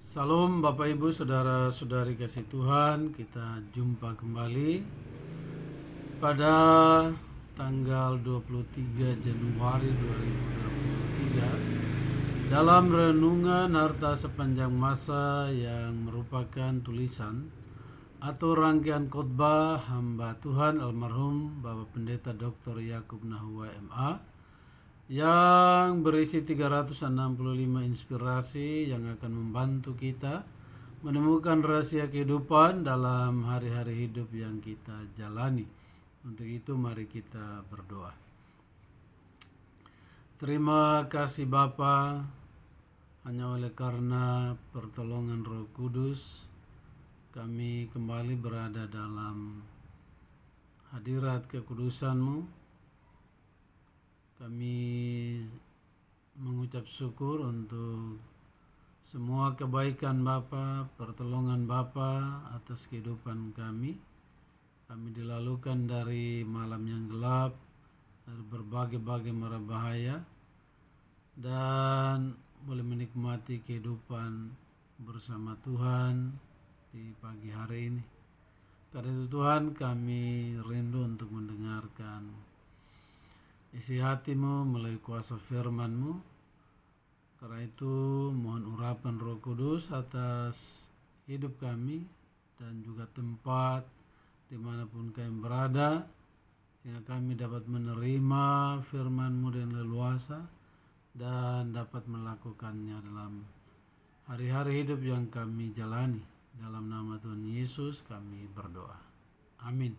Salam Bapak Ibu Saudara-saudari kasih Tuhan, kita jumpa kembali pada tanggal 23 Januari 2023 dalam renungan harta sepanjang masa yang merupakan tulisan atau rangkaian khotbah hamba Tuhan almarhum Bapak Pendeta Dr. Yakub Nahua MA yang berisi 365 inspirasi yang akan membantu kita menemukan rahasia kehidupan dalam hari-hari hidup yang kita jalani. Untuk itu mari kita berdoa. Terima kasih Bapa, hanya oleh karena pertolongan Roh Kudus kami kembali berada dalam hadirat kekudusan-Mu. Kami mengucap syukur untuk semua kebaikan Bapa, pertolongan Bapa atas kehidupan kami. Kami dilalukan dari malam yang gelap, dari berbagai-bagai mara bahaya, dan boleh menikmati kehidupan bersama Tuhan di pagi hari ini. Karena itu Tuhan, kami rindu untuk mendengarkan isi hatimu melalui kuasa firman-Mu. Karena itu mohon urapan Roh Kudus atas hidup kami dan juga tempat dimanapun kami berada, sehingga kami dapat menerima firman-Mu dengan leluasa dan dapat melakukannya dalam hari-hari hidup yang kami jalani. Dalam nama Tuhan Yesus kami berdoa. Amin.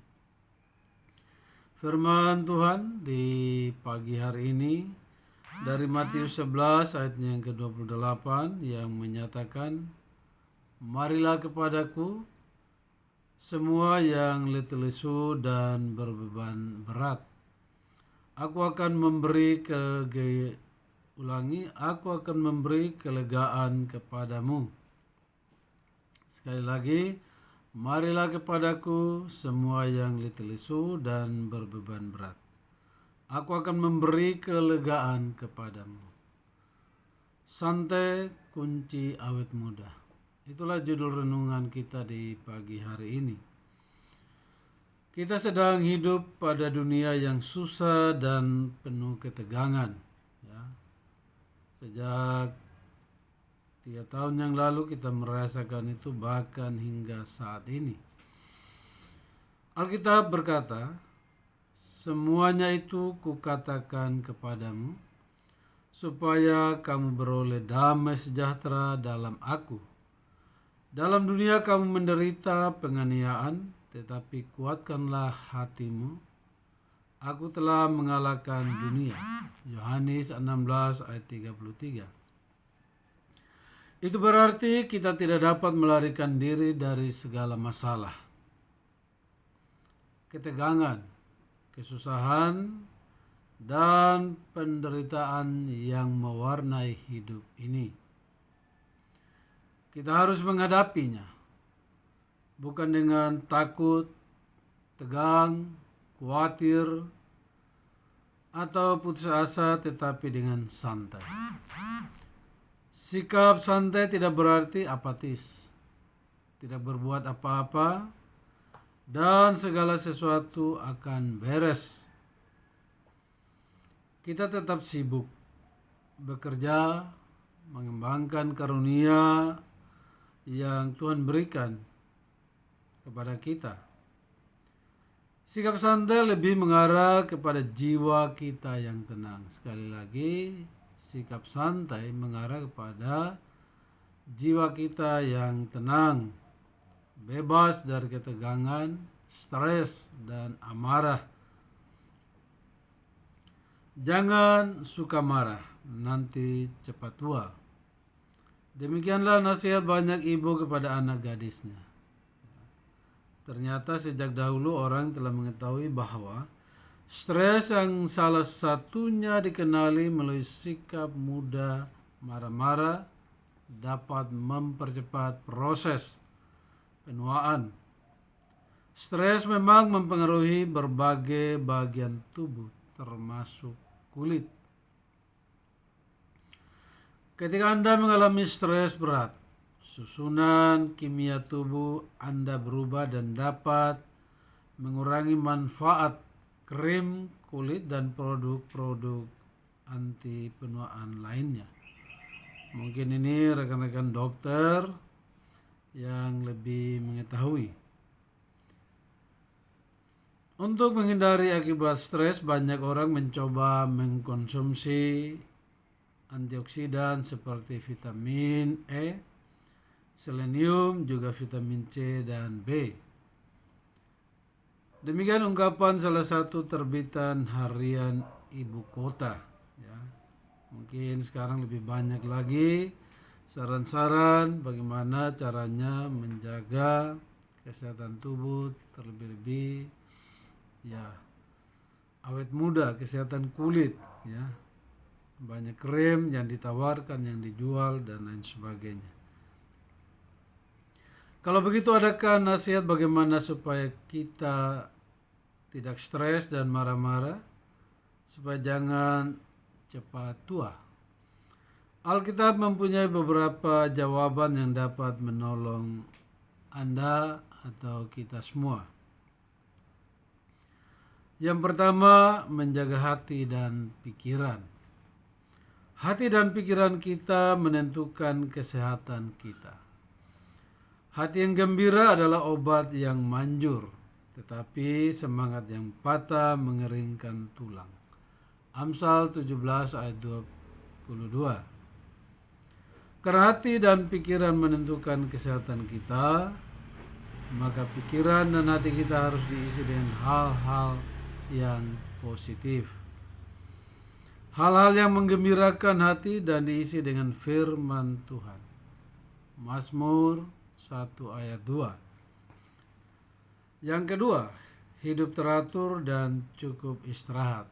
Firman Tuhan di pagi hari ini dari Matius 11 ayatnya yang ke-28 yang menyatakan, "Marilah kepadaku semua yang letih lesu dan berbeban berat. Aku akan memberi kelegaan kepadamu." Sekali lagi, marilah kepadaku semua yang letih lesu dan berbeban berat. Aku akan memberi kelegaan kepadamu. Santai kunci awet muda. Itulah judul renungan kita di pagi hari ini. Kita sedang hidup pada dunia yang susah dan penuh ketegangan. Sejak 3 tahun yang lalu kita merasakan itu, bahkan hingga saat ini. Alkitab berkata, "Semuanya itu kukatakan kepadamu, supaya kamu beroleh damai sejahtera dalam aku. Dalam dunia kamu menderita penganiayaan, tetapi kuatkanlah hatimu. Aku telah mengalahkan dunia." Yohanes 16 ayat 33. Itu berarti kita tidak dapat melarikan diri dari segala masalah, ketegangan, kesusahan, dan penderitaan yang mewarnai hidup ini. Kita harus menghadapinya, bukan dengan takut, tegang, khawatir, atau putus asa, tetapi dengan santai. Sikap santai tidak berarti apatis, tidak berbuat apa-apa, dan segala sesuatu akan beres. Kita tetap sibuk bekerja, mengembangkan karunia yang Tuhan berikan kepada kita. Sikap santai lebih mengarah kepada jiwa kita yang tenang. Sekali lagi, sikap santai mengarah kepada jiwa kita yang tenang, bebas dari ketegangan, stres, dan amarah. Jangan suka marah, nanti cepat tua. Demikianlah nasihat banyak ibu kepada anak gadisnya. Ternyata sejak dahulu orang telah mengetahui bahwa stres yang salah satunya dikenali melalui sikap mudah marah-marah dapat mempercepat proses penuaan. Stres memang mempengaruhi berbagai bagian tubuh, termasuk kulit. Ketika Anda mengalami stres berat, susunan kimia tubuh Anda berubah dan dapat mengurangi manfaat krim kulit dan produk-produk anti penuaan lainnya. Mungkin ini rekan-rekan dokter yang lebih mengetahui. Untuk menghindari akibat stres, banyak orang mencoba mengkonsumsi antioksidan seperti vitamin E, selenium, juga vitamin C dan B. Demikian ungkapan salah satu terbitan harian ibu kota. Ya. Mungkin sekarang lebih banyak lagi saran-saran bagaimana caranya menjaga kesehatan tubuh, terlebih-lebih ya awet muda, kesehatan kulit, ya. Banyak krim yang ditawarkan, yang dijual dan lain sebagainya. Kalau begitu, adakah nasihat bagaimana supaya kita tidak stres dan marah-marah, supaya jangan cepat tua? Alkitab mempunyai beberapa jawaban yang dapat menolong Anda atau kita semua. Yang pertama, menjaga hati dan pikiran. Hati dan pikiran kita menentukan kesehatan kita. Hati yang gembira adalah obat yang manjur, tetapi semangat yang patah mengeringkan tulang. Amsal 17 ayat 22. Karena hati dan pikiran menentukan kesehatan kita, maka pikiran dan hati kita harus diisi dengan hal-hal yang positif. Hal-hal yang menggembirakan hati dan diisi dengan firman Tuhan. Mazmur 1 ayat 2. Yang kedua, hidup teratur dan cukup istirahat.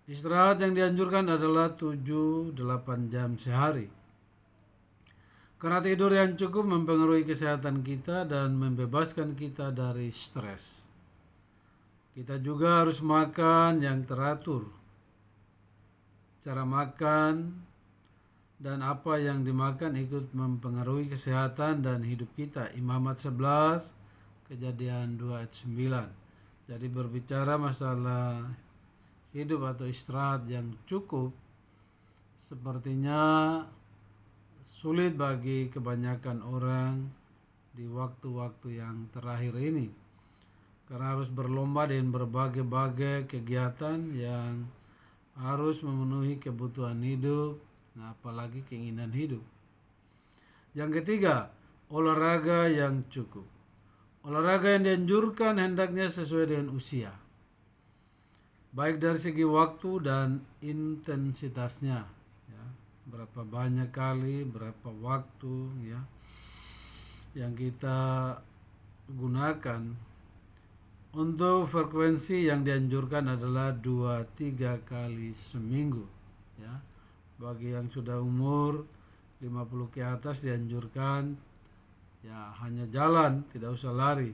Istirahat yang dianjurkan adalah 7-8 jam sehari. Karena tidur yang cukup mempengaruhi kesehatan kita dan membebaskan kita dari stres. Kita juga harus makan yang teratur. Cara makan dan apa yang dimakan ikut mempengaruhi kesehatan dan hidup kita. Imamat 11, Kejadian 2 ayat 9. Jadi berbicara masalah hidup atau istirahat yang cukup, sepertinya sulit bagi kebanyakan orang di waktu-waktu yang terakhir ini. Karena harus berlomba dengan berbagai-bagai kegiatan yang harus memenuhi kebutuhan hidup, apalagi keinginan hidup. Yang ketiga, olahraga yang cukup. Olahraga yang dianjurkan hendaknya sesuai dengan usia, baik dari segi waktu dan intensitasnya. Ya, berapa banyak kali, berapa waktu ya yang kita gunakan. Untuk frekuensi yang dianjurkan adalah 2-3 kali seminggu. Ya. Bagi yang sudah umur 50 ke atas dianjurkan ya hanya jalan, tidak usah lari.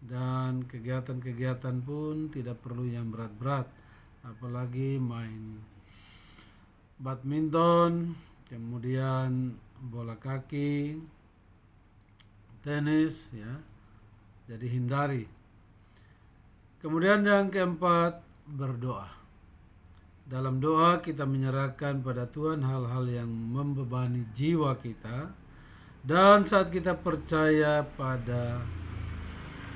Dan kegiatan-kegiatan pun tidak perlu yang berat-berat, apalagi main badminton, kemudian bola kaki, tenis ya. Jadi hindari. Kemudian yang keempat, berdoa. Dalam doa kita menyerahkan pada Tuhan hal-hal yang membebani jiwa kita, dan saat kita percaya pada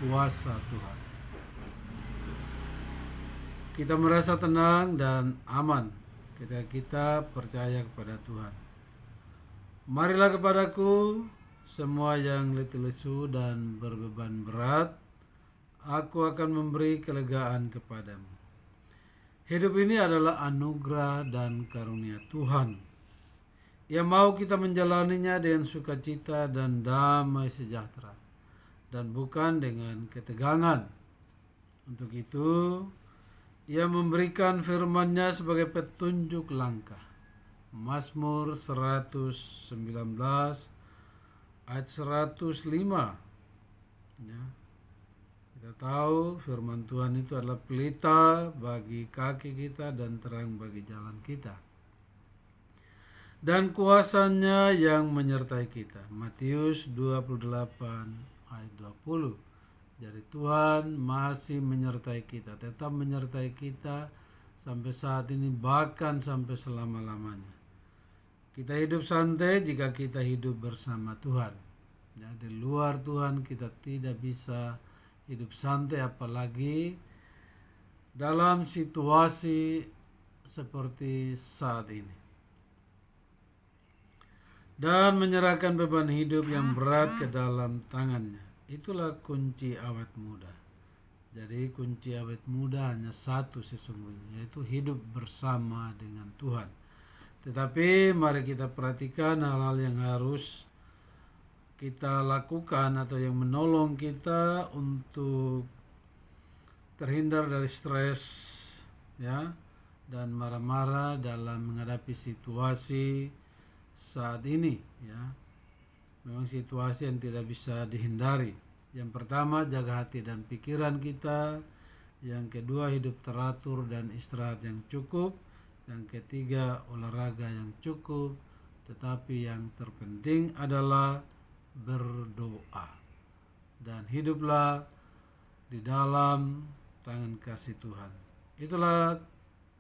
kuasa Tuhan, kita merasa tenang dan aman ketika kita percaya kepada Tuhan. Marilah kepadaku semua yang letih lesu dan berbeban berat, aku akan memberi kelegaan kepadamu. Hidup ini adalah anugerah dan karunia Tuhan. Ia mau kita menjalaninya dengan sukacita dan damai sejahtera, dan bukan dengan ketegangan. Untuk itu, Ia memberikan firman-Nya sebagai petunjuk langkah. Mazmur 119 ayat 105. Ya. Kita tahu firman Tuhan itu adalah pelita bagi kaki kita dan terang bagi jalan kita. dan kuasanya yang menyertai kita. Matius 28 ayat 20. Jadi Tuhan masih menyertai kita, tetap menyertai kita sampai saat ini, bahkan sampai selama-lamanya. Kita hidup santai jika kita hidup bersama Tuhan. Ya, di luar Tuhan kita tidak bisa hidup santai, apalagi dalam situasi seperti saat ini. Dan menyerahkan beban hidup yang berat ke dalam tangannya. Itulah kunci awet muda. Jadi kunci awet muda hanya satu sesungguhnya, yaitu hidup bersama dengan Tuhan. Tetapi mari kita perhatikan hal-hal yang harus kita lakukan atau yang menolong kita untuk terhindar dari stres, ya, dan marah-marah dalam menghadapi situasi saat ini, ya. Memang situasi yang tidak bisa dihindari. Yang pertama, jaga hati dan pikiran kita. Yang kedua, hidup teratur dan istirahat yang cukup. Yang ketiga, olahraga yang cukup. Tetapi yang terpenting adalah berdoa. Dan hiduplah di dalam tangan kasih Tuhan. Itulah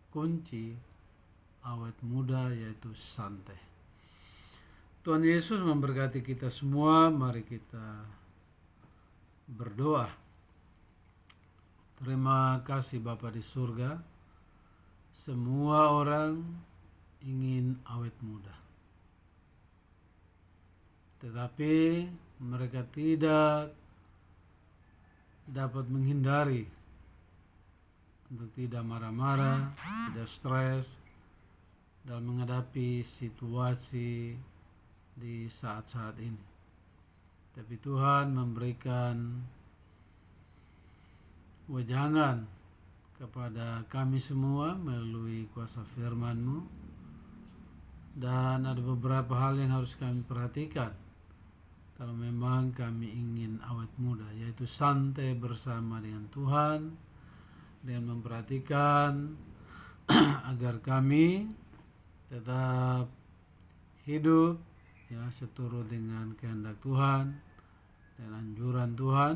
kunci awet muda, yaitu santai. Tuhan Yesus memberkati kita semua. Mari kita berdoa. Terima kasih Bapa di surga. Semua orang ingin awet muda, tetapi mereka tidak dapat menghindari untuk tidak marah-marah, tidak stres dalam menghadapi situasi di saat-saat ini. Tapi Tuhan memberikan wejangan kepada kami semua melalui kuasa firman-Mu, dan ada beberapa hal yang harus kami perhatikan kalau memang kami ingin awet muda, yaitu santai bersama dengan Tuhan, dengan memperhatikan agar kami tetap hidup, ya, seturut dengan kehendak Tuhan dan anjuran Tuhan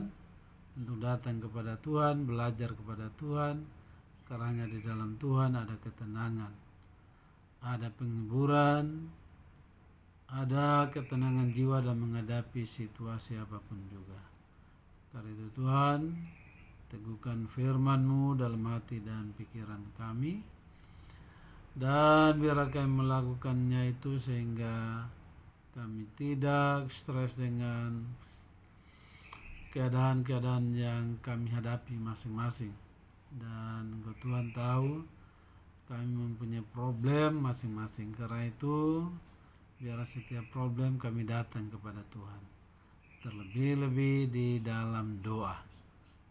untuk datang kepada Tuhan, belajar kepada Tuhan, karena di dalam Tuhan ada ketenangan, ada penghiburan, ada ketenangan jiwa dalam menghadapi situasi apapun juga. Karena itu Tuhan, teguhkan firman-Mu dalam hati dan pikiran kami, dan biarlah kami melakukannya itu sehingga kami tidak stres dengan keadaan-keadaan yang kami hadapi masing-masing. Dan Tuhan tahu kami mempunyai problem masing-masing. Karena itu biarlah setiap problem kami datang kepada Tuhan, terlebih-lebih di dalam doa.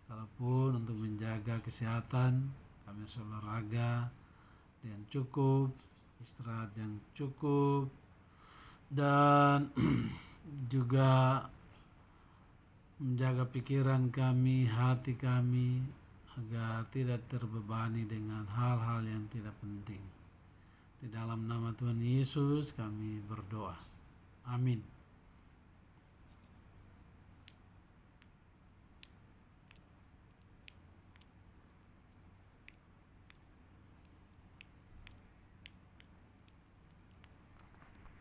Kalaupun untuk menjaga kesehatan, kami harus olahraga dengan cukup, istirahat yang cukup, dan juga menjaga pikiran kami, hati kami, agar tidak terbebani dengan hal-hal yang tidak penting. Di dalam nama Tuhan Yesus kami berdoa. Amin.